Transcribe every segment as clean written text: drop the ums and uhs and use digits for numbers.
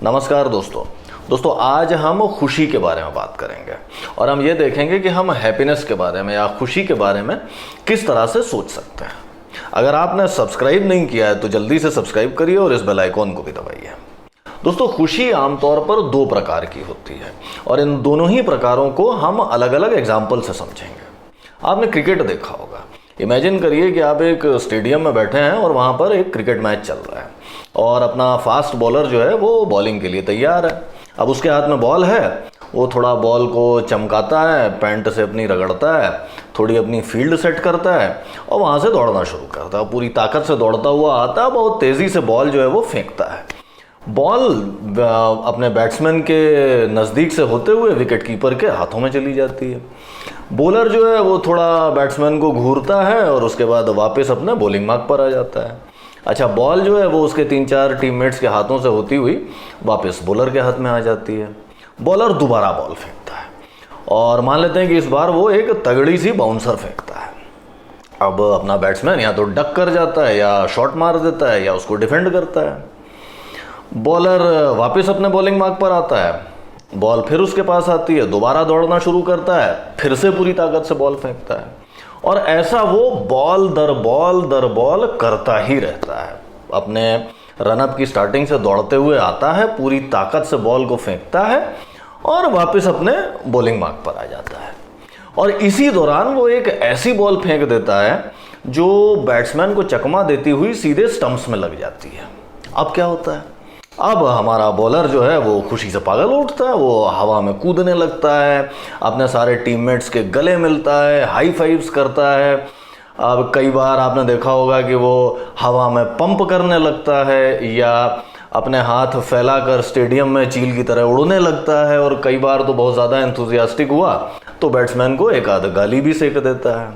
नमस्कार दोस्तों आज हम खुशी के बारे में बात करेंगे और हम ये देखेंगे कि हम हैप्पीनेस के बारे में या खुशी के बारे में किस तरह से सोच सकते हैं। अगर आपने सब्सक्राइब नहीं किया है तो जल्दी से सब्सक्राइब करिए और इस बेल आइकॉन को भी दबाइए। दोस्तों, खुशी आमतौर पर दो प्रकार की होती है और इन दोनों ही प्रकारों को हम अलग अलग एग्जाम्पल से समझेंगे। आपने क्रिकेट देखा होगा। इमेजिन करिए कि आप एक स्टेडियम में बैठे हैं और वहाँ पर एक क्रिकेट मैच चल रहा है और अपना फास्ट बॉलर जो है वो बॉलिंग के लिए तैयार है। अब उसके हाथ में बॉल है, वो थोड़ा बॉल को चमकाता है, पैंट से अपनी रगड़ता है, थोड़ी अपनी फील्ड सेट करता है और वहाँ से दौड़ना शुरू करता है। पूरी ताकत से दौड़ता हुआ आता है, बहुत तेज़ी से बॉल जो है वो फेंकता है। बॉल अपने बैट्समैन के नज़दीक से होते हुए विकेट कीपर के हाथों में चली जाती है। बॉलर जो है वो थोड़ा बैट्समैन को घूरता है और उसके बाद वापस अपने बॉलिंग मार्क पर आ जाता है। अच्छा, बॉल जो है वो उसके 3-4 टीममेट्स के हाथों से होती हुई वापस बॉलर के हाथ में आ जाती है। बॉलर दोबारा बॉल फेंकता है और मान लेते हैं कि इस बार वो एक तगड़ी सी बाउंसर फेंकता है। अब अपना बैट्समैन या तो डक कर जाता है या शॉट मार देता है या उसको डिफेंड करता है। बॉलर वापस अपने बॉलिंग मार्क पर आता है, बॉल फिर उसके पास आती है, दोबारा दौड़ना शुरू करता है, फिर से पूरी ताकत से बॉल फेंकता है और ऐसा वो बॉल दर बॉल करता ही रहता है। अपने रनअप की स्टार्टिंग से दौड़ते हुए आता है, पूरी ताकत से बॉल को फेंकता है और वापस अपने बॉलिंग मार्क पर आ जाता है। और इसी दौरान वो एक ऐसी बॉल फेंक देता है जो बैट्समैन को चकमा देती हुई सीधे स्टंप्स में लग जाती है। अब क्या होता है? अब हमारा बॉलर जो है वो खुशी से पागल उठता है, वो हवा में कूदने लगता है, अपने सारे टीममेट्स के गले मिलता है, हाई फाइव्स करता है। अब कई बार आपने देखा होगा कि वो हवा में पंप करने लगता है या अपने हाथ फैलाकर स्टेडियम में चील की तरह उड़ने लगता है और कई बार तो बहुत ज़्यादा एंथुजियास्टिक हुआ तो बैट्समैन को एक आध गाली भी सेक देता है।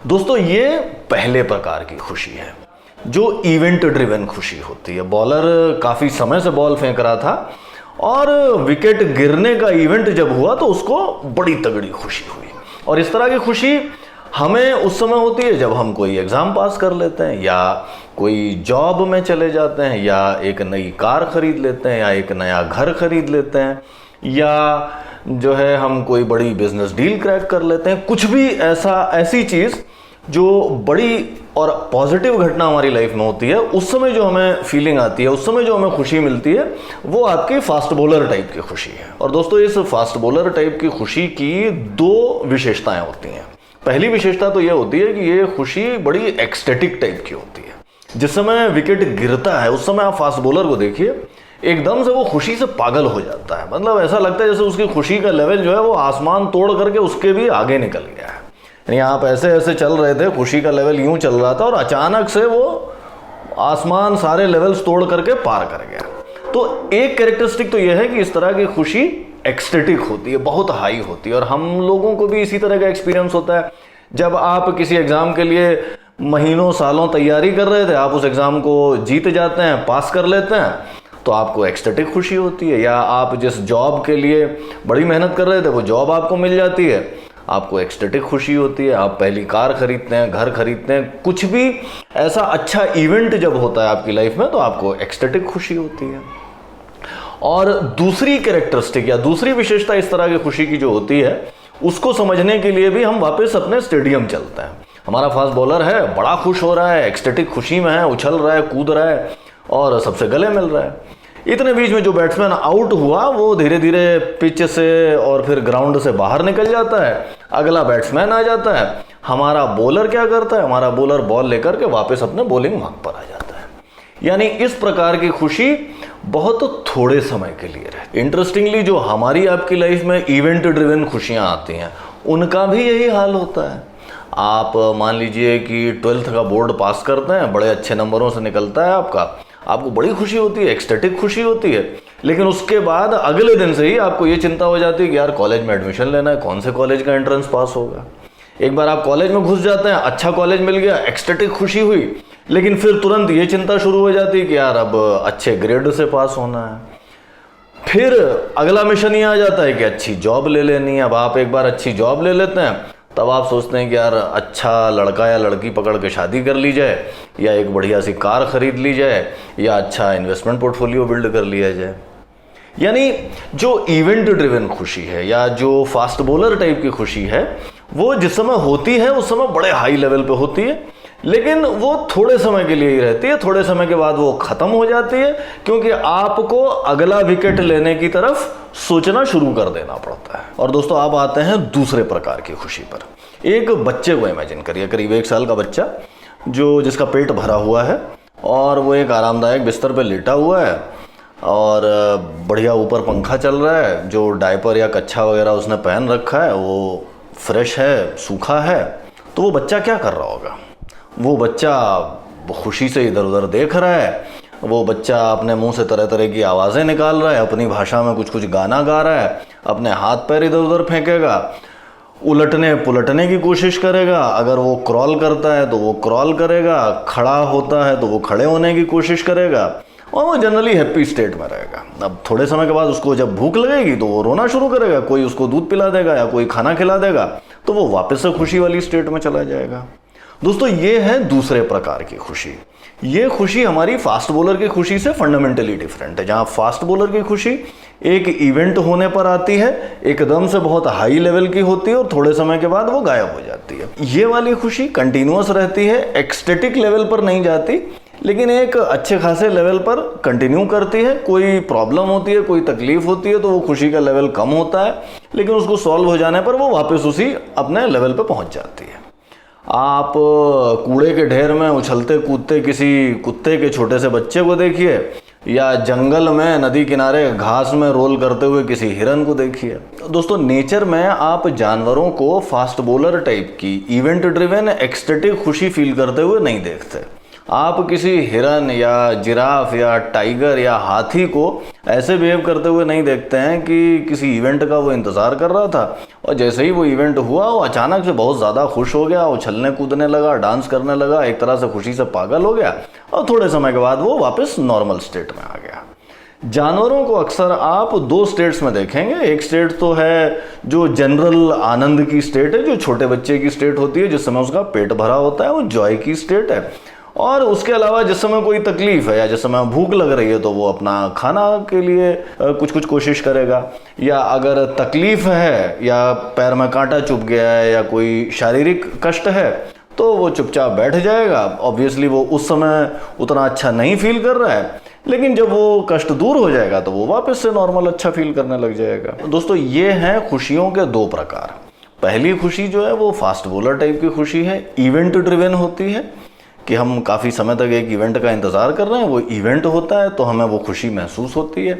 दोस्तों, ये पहले प्रकार की खुशी है जो इवेंट ड्रिवन खुशी होती है। बॉलर काफ़ी समय से बॉल फेंक रहा था और विकेट गिरने का इवेंट जब हुआ तो उसको बड़ी तगड़ी खुशी हुई। और इस तरह की खुशी हमें उस समय होती है जब हम कोई एग्ज़ाम पास कर लेते हैं या कोई जॉब में चले जाते हैं या एक नई कार खरीद लेते हैं या एक नया घर खरीद लेते हैं या जो है हम कोई बड़ी बिजनेस डील क्रैक कर लेते हैं। कुछ भी ऐसी चीज़ जो बड़ी और पॉजिटिव घटना हमारी लाइफ में होती है, उस समय जो हमें फीलिंग आती है, उस समय जो हमें खुशी मिलती है, वो आपकी फास्ट बॉलर टाइप की खुशी है। और दोस्तों, इस फास्ट बॉलर टाइप की खुशी की दो विशेषताएं होती हैं। पहली विशेषता तो ये होती है कि ये खुशी बड़ी एक्सटेटिक टाइप की होती है। जिस समय विकेट गिरता है उस समय आप फास्ट बॉलर को देखिए, एकदम से वो खुशी से पागल हो जाता है। मतलब ऐसा लगता है जैसे उसकी खुशी का लेवल जो है वो आसमान तोड़ करके उसके भी आगे निकल गया है। यानी आप ऐसे चल रहे थे, खुशी का लेवल यूं चल रहा था और अचानक से वो आसमान सारे लेवल्स तोड़ करके पार कर गया। तो एक कैरेक्टरिस्टिक तो यह है कि इस तरह की खुशी एक्सटेटिक होती है, बहुत हाई होती है। और हम लोगों को भी इसी तरह का एक्सपीरियंस होता है। जब आप किसी एग्ज़ाम के लिए महीनों सालों तैयारी कर रहे थे, आप उस एग्ज़ाम को जीत जाते हैं, पास कर लेते हैं, तो आपको एक्सटेटिक खुशी होती है। या आप जिस जॉब के लिए बड़ी मेहनत कर रहे थे वो जॉब आपको मिल जाती है, आपको एक्सटेटिक खुशी होती है। आप पहली कार खरीदते हैं, घर खरीदते हैं, कुछ भी ऐसा अच्छा इवेंट जब होता है आपकी लाइफ में तो आपको एक्सटेटिक खुशी होती है। और दूसरी कैरेक्टरिस्टिक या दूसरी विशेषता इस तरह की खुशी की जो होती है, उसको समझने के लिए भी हम वापस अपने स्टेडियम चलते हैं। हमारा फास्ट बॉलर है, बड़ा खुश हो रहा है, एक्सटेटिक खुशी में है, उछल रहा है, कूद रहा है और सबसे गले मिल रहा है। इतने बीच में जो बैट्समैन आउट हुआ वो धीरे धीरे पिच से और फिर ग्राउंड से बाहर निकल जाता है, अगला बैट्समैन आ जाता है। हमारा बॉलर क्या करता है? हमारा बॉलर बॉल लेकर के वापस अपने बॉलिंग मार्क पर आ जाता है। यानी इस प्रकार की खुशी बहुत थोड़े समय के लिए रहती है। इंटरेस्टिंगली जो हमारी आपकी लाइफ में इवेंट ड्रिवन खुशियाँ आती हैं उनका भी यही हाल होता है। आप मान लीजिए कि 12th का बोर्ड पास करते हैं, बड़े अच्छे नंबरों से निकलता है आपको बड़ी खुशी होती है, एक्सटेटिक खुशी होती है। लेकिन उसके बाद अगले दिन से ही आपको ये चिंता हो जाती है कि यार कॉलेज में एडमिशन लेना है, कौन से कॉलेज का एंट्रेंस पास होगा। एक बार आप कॉलेज में घुस जाते हैं, अच्छा कॉलेज मिल गया, एक्सटेटिक खुशी हुई, लेकिन फिर तुरंत ये चिंता शुरू हो जाती है कि यार अब अच्छे ग्रेड से पास होना है। फिर अगला मिशन ये आ जाता है कि अच्छी जॉब ले लेनी है। अब आप एक बार अच्छी जॉब ले लेते हैं तब आप सोचते हैं कि यार अच्छा लड़का या लड़की पकड़ के शादी कर ली जाए, या एक बढ़िया सी कार खरीद ली जाए, या अच्छा इन्वेस्टमेंट पोर्टफोलियो बिल्ड कर लिया जाए। यानी जो इवेंट ड्रिवन खुशी है या जो फास्ट बॉलर टाइप की खुशी है, वो जिस समय होती है उस समय बड़े हाई लेवल पे होती है, लेकिन वो थोड़े समय के लिए ही रहती है। थोड़े समय के बाद वो खत्म हो जाती है, क्योंकि आपको अगला विकेट लेने की तरफ सोचना शुरू कर देना पड़ता है। और दोस्तों आप आते हैं दूसरे प्रकार की खुशी पर। एक बच्चे को इमेजिन करिए, करीब 1 साल का बच्चा जिसका पेट भरा हुआ है और वो एक आरामदायक बिस्तर पे लेटा हुआ है और बढ़िया ऊपर पंखा चल रहा है। जो डायपर या कच्छा वगैरह उसने पहन रखा है वो फ्रेश है, सूखा है। तो वो बच्चा क्या कर रहा होगा? वो बच्चा खुशी से इधर उधर देख रहा है, वो बच्चा अपने मुंह से तरह तरह की आवाज़ें निकाल रहा है, अपनी भाषा में कुछ कुछ गाना गा रहा है, अपने हाथ पैर इधर उधर फेंकेगा, उलटने पुलटने की कोशिश करेगा। अगर वो क्रॉल करता है तो वो क्रॉल करेगा, खड़ा होता है तो वो खड़े होने की कोशिश करेगा, और वो जनरली हैप्पी स्टेट में रहेगा। अब थोड़े समय के बाद उसको जब भूख लगेगी तो वो रोना शुरू करेगा, कोई उसको दूध पिला देगा या कोई खाना खिला देगा, तो वो वापस से खुशी वाली स्टेट में चला जाएगा। दोस्तों ये है दूसरे प्रकार की खुशी। ये खुशी हमारी फास्ट बॉलर की खुशी से फंडामेंटली डिफरेंट है। जहां फास्ट बॉलर की खुशी एक इवेंट होने पर आती है, एकदम से बहुत हाई लेवल की होती है और थोड़े समय के बाद वो गायब हो जाती है। ये वाली खुशी कंटिन्यूअस रहती है, एक्सटेटिक लेवल पर नहीं जाती, लेकिन एक अच्छे खासे लेवल पर कंटिन्यू करती है। कोई प्रॉब्लम होती है, कोई तकलीफ होती है तो वो खुशी का लेवल कम होता है, लेकिन उसको सॉल्व हो जाने पर वो वापस उसी अपने लेवल पर पहुंच जाती है। आप कूड़े के ढेर में उछलते कूदते किसी कुत्ते के छोटे से बच्चे को देखिए, या जंगल में नदी किनारे घास में रोल करते हुए किसी हिरन को देखिए। दोस्तों नेचर में आप जानवरों को फास्ट बॉलर टाइप की इवेंट ड्रिवन एक्सटेटिक खुशी फील करते हुए नहीं देखते। आप किसी हिरन या जिराफ या टाइगर या हाथी को ऐसे बिहेव करते हुए नहीं देखते हैं कि किसी इवेंट का वो इंतज़ार कर रहा था और जैसे ही वो इवेंट हुआ वो अचानक से बहुत ज़्यादा खुश हो गया, उछलने कूदने लगा, डांस करने लगा, एक तरह से खुशी से पागल हो गया और थोड़े समय के बाद वो वापस नॉर्मल स्टेट में आ गया। जानवरों को अक्सर आप 2 स्टेट्स में देखेंगे। एक स्टेट तो है जो जनरल आनंद की स्टेट है, जो छोटे बच्चे की स्टेट होती है, जिस समय उसका पेट भरा होता है, वो जॉय की स्टेट है। और उसके अलावा जिस समय कोई तकलीफ है या जिस समय भूख लग रही है तो वो अपना खाना के लिए कुछ कुछ कोशिश करेगा, या अगर तकलीफ है या पैर में कांटा चुभ गया है या कोई शारीरिक कष्ट है तो वो चुपचाप बैठ जाएगा। ऑब्वियसली वो उस समय उतना अच्छा नहीं फील कर रहा है, लेकिन जब वो कष्ट दूर हो जाएगा तो वो वापस से नॉर्मल अच्छा फील करने लग जाएगा। दोस्तों ये हैं खुशियों के 2 प्रकार। पहली खुशी जो है वो फास्ट बॉलर टाइप की खुशी है, इवेंट ड्रिवन होती है कि हम काफ़ी समय तक एक इवेंट का इंतज़ार कर रहे हैं, वो इवेंट होता है तो हमें वो खुशी महसूस होती है।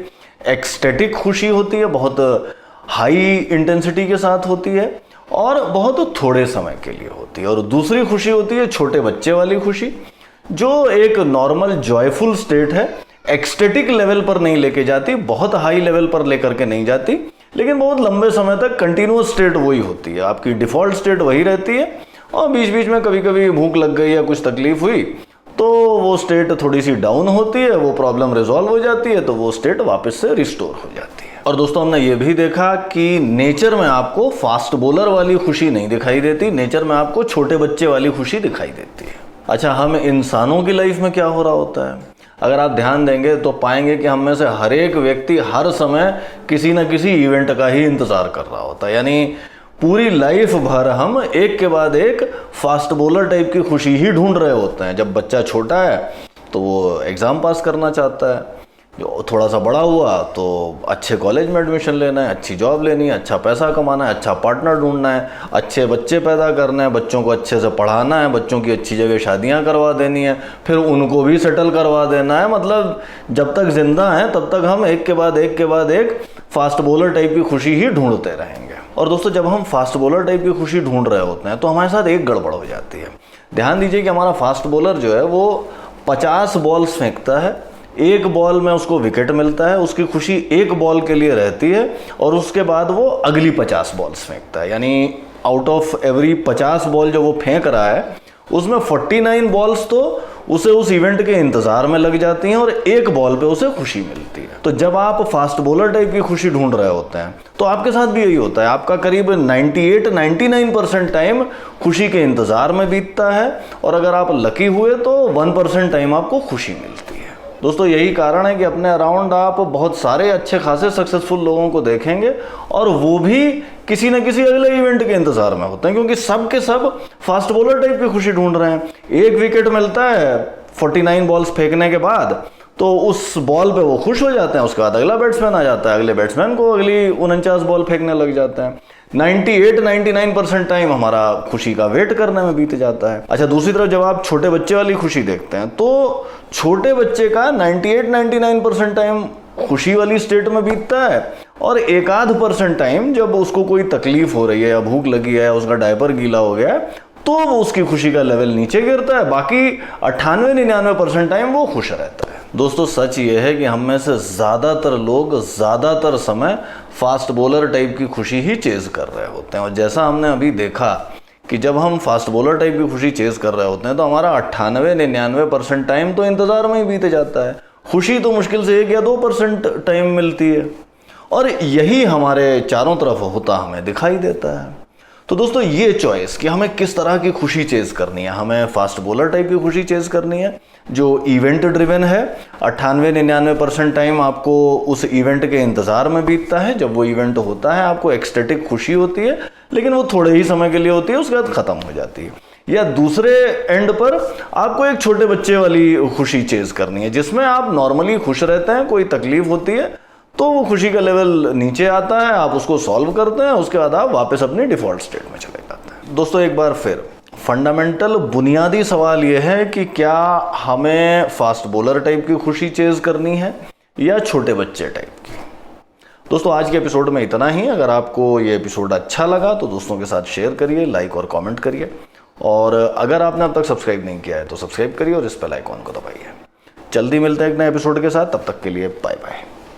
एक्सटेटिक खुशी होती है, बहुत हाई इंटेंसिटी के साथ होती है और बहुत थोड़े समय के लिए होती है। और दूसरी खुशी होती है छोटे बच्चे वाली खुशी, जो एक नॉर्मल जॉयफुल स्टेट है, एक्सटेटिक लेवल पर नहीं लेके जाती, बहुत हाई लेवल पर लेकर के नहीं जाती, लेकिन बहुत लंबे समय तक कंटिन्यूअस स्टेट वही होती है, आपकी डिफ़ॉल्ट स्टेट वही रहती है। और बीच बीच में कभी कभी भूख लग गई या कुछ तकलीफ हुई तो वो स्टेट थोड़ी सी डाउन होती है, वो प्रॉब्लम रिजॉल्व हो जाती है, तो वो स्टेट वापस से रिस्टोर हो जाती है। और दोस्तों हमने ये भी देखा कि नेचर में आपको फास्ट बॉलर वाली खुशी नहीं दिखाई देती, नेचर में आपको छोटे बच्चे वाली खुशी दिखाई देती है। अच्छा, हम इंसानों की लाइफ में क्या हो रहा होता है? अगर आप ध्यान देंगे तो पाएंगे कि हम में से हर एक व्यक्ति हर समय किसी न किसी इवेंट का ही इंतज़ार कर रहा होता है। यानी पूरी लाइफ भर हम एक के बाद एक फास्ट बॉलर टाइप की खुशी ही ढूंढ रहे होते हैं। जब बच्चा छोटा है तो वो एग्ज़ाम पास करना चाहता है, जो थोड़ा सा बड़ा हुआ तो अच्छे कॉलेज में एडमिशन लेना है, अच्छी जॉब लेनी है, अच्छा पैसा कमाना है, अच्छा पार्टनर ढूंढना है, अच्छे बच्चे पैदा करना है, बच्चों को अच्छे से पढ़ाना है, बच्चों की अच्छी जगह शादियां करवा देनी है, फिर उनको भी सेटल करवा देना है। मतलब जब तक जिंदा हैं तब तक हम एक के बाद एक फास्ट बॉलर टाइप की खुशी ही ढूंढते रहेंगे। और दोस्तों जब हम फास्ट बॉलर टाइप की खुशी ढूंढ रहे होते हैं तो हमारे साथ एक गड़बड़ हो जाती है। ध्यान दीजिए कि हमारा फास्ट बॉलर जो है वो 50 बॉल्स फेंकता है, एक बॉल में उसको विकेट मिलता है, उसकी खुशी एक बॉल के लिए रहती है और उसके बाद वो अगली 50 बॉल्स फेंकता है। यानी आउट ऑफ एवरी 50 बॉल जो वो फेंक रहा है उसमें 49 बॉल्स तो उसे उस इवेंट के इंतजार में लग जाती हैं और एक बॉल पे उसे खुशी मिलती है। तो जब आप फास्ट बॉलर टाइप की खुशी ढूंढ रहे होते हैं तो आपके साथ भी यही होता है। आपका करीब 98-99% टाइम खुशी के इंतजार में बीतता है और अगर आप लकी हुए तो 1% टाइम आपको खुशी मिलती है। दोस्तों यही कारण है कि अपने अराउंड आप बहुत सारे अच्छे खासे सक्सेसफुल लोगों को देखेंगे और वो भी किसी न किसी अगले इवेंट के इंतजार में होते हैं, क्योंकि सब के सब फास्ट बॉलर टाइप की खुशी ढूंढ रहे हैं। एक विकेट मिलता है 49 बॉल्स फेंकने के बाद तो उस बॉल पे वो खुश हो जाते हैं, उसके बाद अगला बैट्समैन आ जाता है, अगले बैट्समैन को अगली 49 बॉल फेंकने लग जाते हैं। 98-99% टाइम हमारा खुशी का वेट करने में बीत जाता है। अच्छा, दूसरी तरफ जब आप छोटे बच्चे वाली खुशी देखते हैं तो छोटे बच्चे का 98-99% टाइम खुशी वाली स्टेट में बीतता है और 1-8% टाइम जब उसको कोई तकलीफ हो रही है या भूख लगी है, उसका डायपर गीला हो गया है, तो वो उसकी खुशी का लेवल नीचे गिरता है। बाकी 98-99% टाइम वो खुश रहता है। दोस्तों सच ये है कि हम में से ज़्यादातर लोग ज़्यादातर समय फास्ट बॉलर टाइप की खुशी ही चेज़ कर रहे होते हैं। और जैसा हमने अभी देखा कि जब हम फास्ट बॉलर टाइप की खुशी चेज़ कर रहे होते हैं तो हमारा 98-99% टाइम तो इंतज़ार में ही बीत जाता है। खुशी तो मुश्किल से 1 या 2% टाइम मिलती है और यही हमारे चारों तरफ होता हमें दिखाई देता है। तो दोस्तों ये चॉइस कि हमें किस तरह की खुशी चेज़ करनी है, हमें फास्ट बॉलर टाइप की खुशी चेज़ करनी है जो इवेंट ड्रिवन है। 98-99% टाइम आपको उस इवेंट के इंतज़ार में बीतता है। जब वो इवेंट होता है आपको एक्सटेटिक खुशी होती है, लेकिन वो थोड़े ही समय के लिए होती है, उसके बाद ख़त्म हो जाती है। या दूसरे एंड पर आपको एक छोटे बच्चे वाली खुशी चेज़ करनी है जिसमें आप नॉर्मली खुश रहते हैं, कोई तकलीफ होती है तो वो खुशी का लेवल नीचे आता है, आप उसको सॉल्व करते हैं, उसके बाद आप वापस अपनी डिफ़ॉल्ट स्टेट में चले जाते हैं। दोस्तों एक बार फिर फंडामेंटल बुनियादी सवाल ये है कि क्या हमें फास्ट बॉलर टाइप की खुशी चेज़ करनी है या छोटे बच्चे टाइप की। दोस्तों आज के एपिसोड में इतना ही। अगर आपको ये एपिसोड अच्छा लगा तो दोस्तों के साथ शेयर करिए, लाइक और कमेंट करिए, और अगर आपने अब तक सब्सक्राइब नहीं किया है तो सब्सक्राइब करिए और इस बेल आइकॉन को दबाइए। जल्दी मिलते हैं एक नए एपिसोड के साथ, तब तक के लिए बाय बाय।